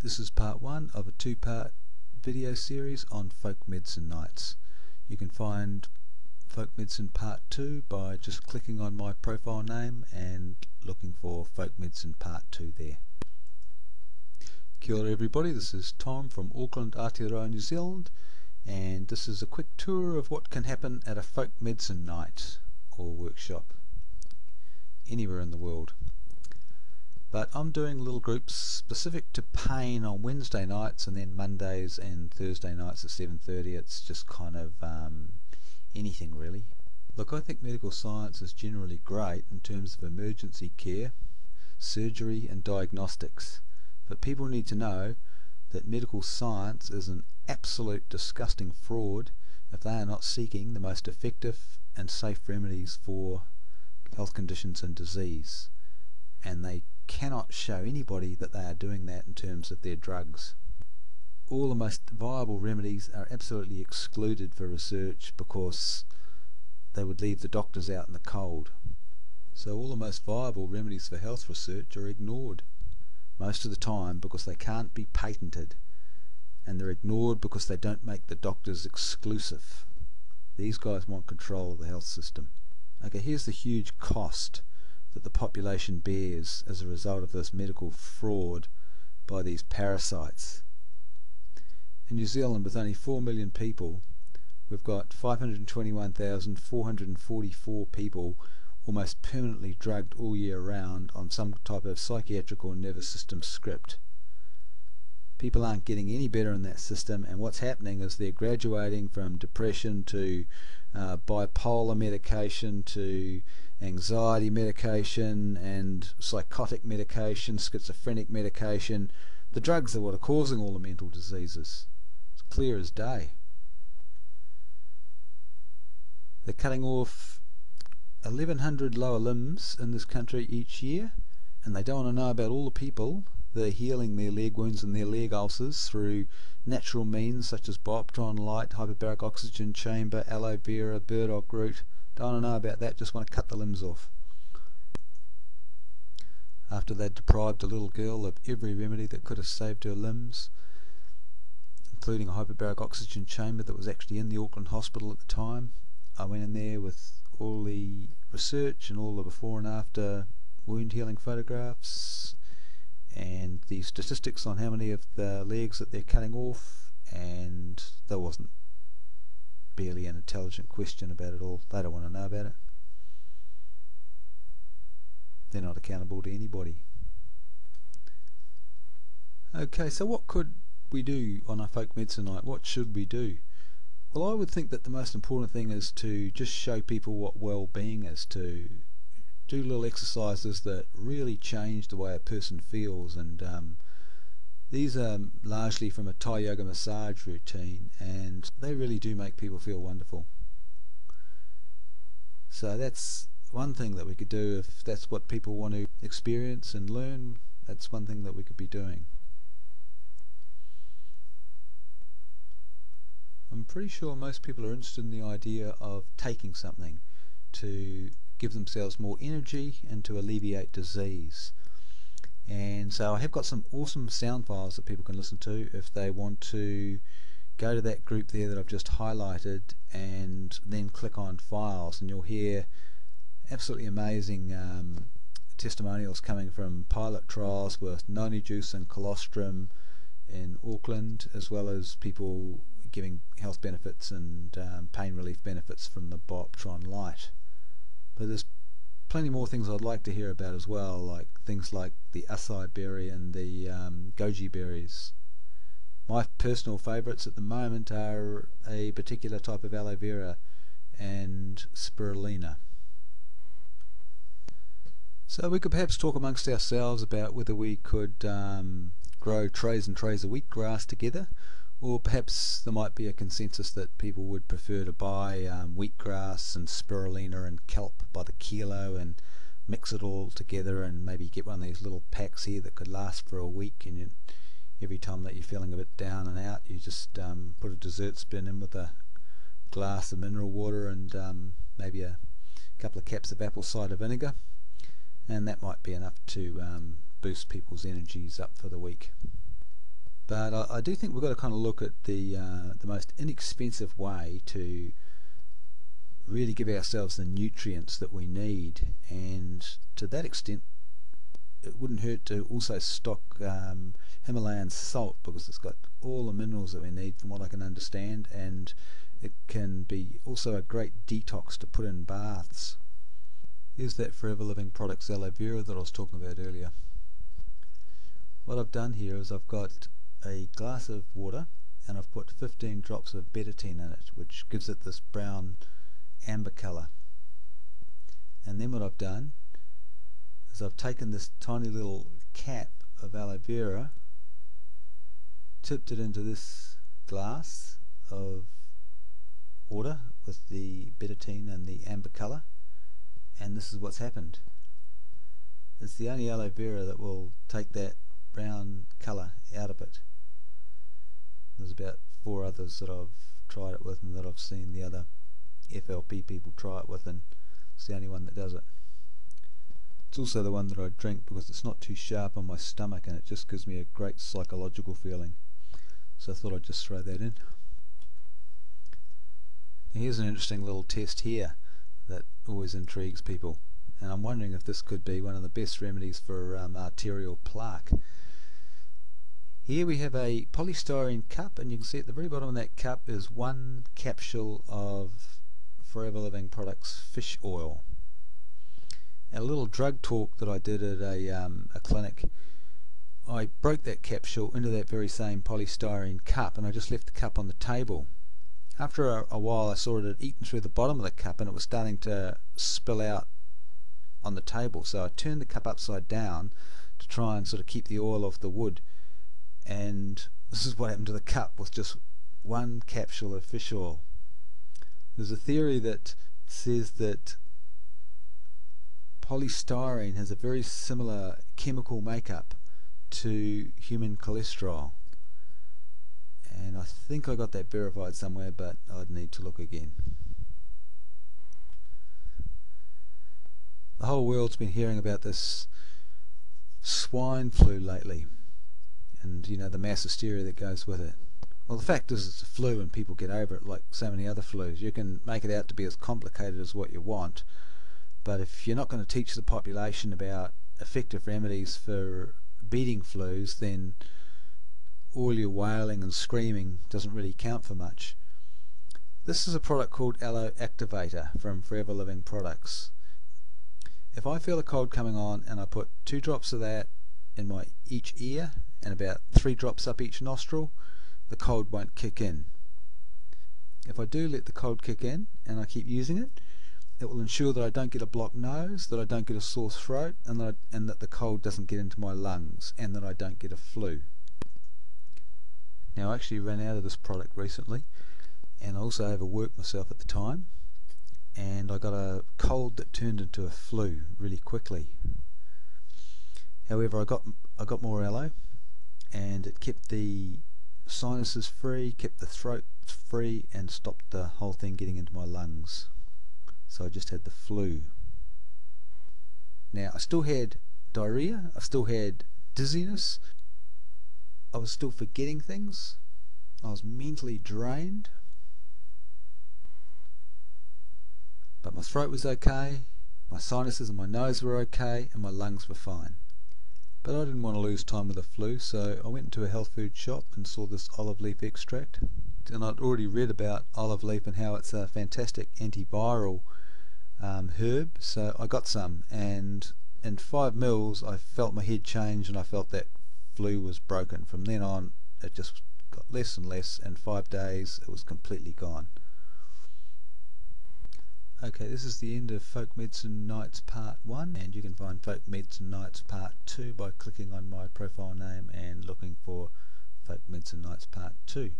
This is part one of a two-part video series on folk medicine nights. You can find folk medicine part 2 by just clicking on my profile name and looking for folk medicine part 2 there. Kia ora everybody, this is Tom from Auckland, Aotearoa, New Zealand, and this is a quick tour of what can happen at a folk medicine night or workshop anywhere in the world. But I'm doing little groups specific to pain on Wednesday nights, and then Mondays and Thursday nights at 7:30. It's just kind of anything really. Look, I think medical science is generally great in terms of emergency care, surgery and diagnostics. But people need to know that medical science is an absolute disgusting fraud if they are not seeking the most effective and safe remedies for health conditions and disease. And they cannot show anybody that they are doing that in terms of their drugs. All the most viable remedies are absolutely excluded for research because they would leave the doctors out in the cold. So all the most viable remedies for health research are ignored most of the time because they can't be patented, and they're ignored because they don't make the doctors exclusive. These guys want control of the health system. Okay, here's the huge cost that the population bears as a result of this medical fraud by these parasites. In New Zealand, with only 4 million people, we've got 521,444 people almost permanently drugged all year round on some type of psychiatric or nervous system script. People aren't getting any better in that system, and what's happening is they're graduating from depression to bipolar medication to anxiety medication and psychotic medication, schizophrenic medication. The drugs are what are causing all the mental diseases. It's clear as day. They're cutting off 1,100 lower limbs in this country each year, and they don't want to know about all the people that are healing their leg wounds and their leg ulcers through natural means such as Bioptron light, hyperbaric oxygen chamber, aloe vera, burdock root. Don't want to know about that, just want to cut the limbs off. After they'd deprived a little girl of every remedy that could have saved her limbs, including a hyperbaric oxygen chamber that was actually in the Auckland hospital at the time, I went in there with all the research and all the before and after wound healing photographs and the statistics on how many of the legs that they're cutting off, and there wasn't barely an intelligent question about it all. They don't want to know about it. They're not accountable to anybody. Okay, so what could we do on a folk medicine night? What should we do? Well, I would think that the most important thing is to just show people what well-being is, to do little exercises that really change the way a person feels, and these are largely from a Thai yoga massage routine, and they really do make people feel wonderful. So that's one thing that we could do if that's what people want to experience and learn. That's one thing that we could be doing. I'm pretty sure most people are interested in the idea of taking something to give themselves more energy and to alleviate disease. And so I have got some awesome sound files that people can listen to if they want to go to that group there that I've just highlighted and then click on files, and you'll hear absolutely amazing testimonials coming from pilot trials with noni juice and colostrum in Auckland, as well as people giving health benefits and pain relief benefits from the Bioptron light. But there's plenty more things I'd like to hear about as well, like things like the acai berry and the goji berries. My personal favourites at the moment are a particular type of aloe vera and spirulina. So we could perhaps talk amongst ourselves about whether we could grow trays and trays of wheatgrass together, or perhaps there might be a consensus that people would prefer to buy wheatgrass and spirulina and kelp by the kilo and mix it all together, and maybe get one of these little packs here that could last for a week, and every time that you're feeling a bit down and out, you just put a dessert spoon in with a glass of mineral water and maybe a couple of caps of apple cider vinegar, and that might be enough to boost people's energies up for the week. But I do think we've got to kind of look at the most inexpensive way to really give ourselves the nutrients that we need, and to that extent it wouldn't hurt to also stock Himalayan salt, because it's got all the minerals that we need from what I can understand, and it can be also a great detox to put in baths. Here's that Forever Living Products aloe vera that I was talking about earlier. What I've done here is I've got a glass of water and I've put 15 drops of betadine in it, which gives it this brown amber colour. And then what I've done is I've taken this tiny little cap of aloe vera, tipped it into this glass of water with the betadine and the amber colour, and this is what's happened. It's the only aloe vera that will take that brown colour out of it. There's about 4 others that I've tried it with and that I've seen the other FLP people try it with, and it's the only one that does it. It's also the one that I drink because it's not too sharp on my stomach and it just gives me a great psychological feeling. So I thought I'd just throw that in. Here's an interesting little test here that always intrigues people, and I'm wondering if this could be one of the best remedies for arterial plaque. Here we have a polystyrene cup, and you can see at the very bottom of that cup is 1 capsule of Forever Living Products fish oil. A little drug talk that I did at a clinic, I broke that capsule into that very same polystyrene cup and I just left the cup on the table. After a while I saw it had eaten through the bottom of the cup and it was starting to spill out on the table, so I turned the cup upside down to try and sort of keep the oil off the wood, and this is what happened to the cup with just 1 capsule of fish oil. There's a theory that says that polystyrene has a very similar chemical makeup to human cholesterol, and I think I got that verified somewhere, but I'd need to look again. The whole world's been hearing about this swine flu lately, and you know, the mass hysteria that goes with it. Well, the fact is it's a flu and people get over it like so many other flus. You can make it out to be as complicated as what you want, but if you're not going to teach the population about effective remedies for beating flus, then all your wailing and screaming doesn't really count for much. This is a product called Aloe Activator from Forever Living Products. If I feel a cold coming on and I put 2 drops of that in each ear and about 3 drops up each nostril, the cold won't kick in. If I do let the cold kick in and I keep using it, it will ensure that I don't get a blocked nose, that I don't get a sore throat, and that the cold doesn't get into my lungs, and that I don't get a flu. Now, I actually ran out of this product recently, and I also overworked myself at the time, and I got a cold that turned into a flu really quickly. However, I got more aloe, and it kept the sinuses free, kept the throat free, and stopped the whole thing getting into my lungs. So I just had the flu. Now, I still had diarrhea, I still had dizziness, I was still forgetting things, I was mentally drained, but my throat was okay, my sinuses and my nose were okay, and my lungs were fine. But I didn't want to lose time with the flu, so I went into a health food shop and saw this olive leaf extract. And I'd already read about olive leaf and how it's a fantastic antiviral herb, so I got some, and in 5 mils I felt my head change and I felt that flu was broken. From then on it just got less and less, and 5 days it was completely gone. Okay, this is the end of Folk Medicine Nights Part 1, and you can find Folk Medicine Nights Part 2 by clicking on my profile name and looking for Folk Medicine Nights Part 2.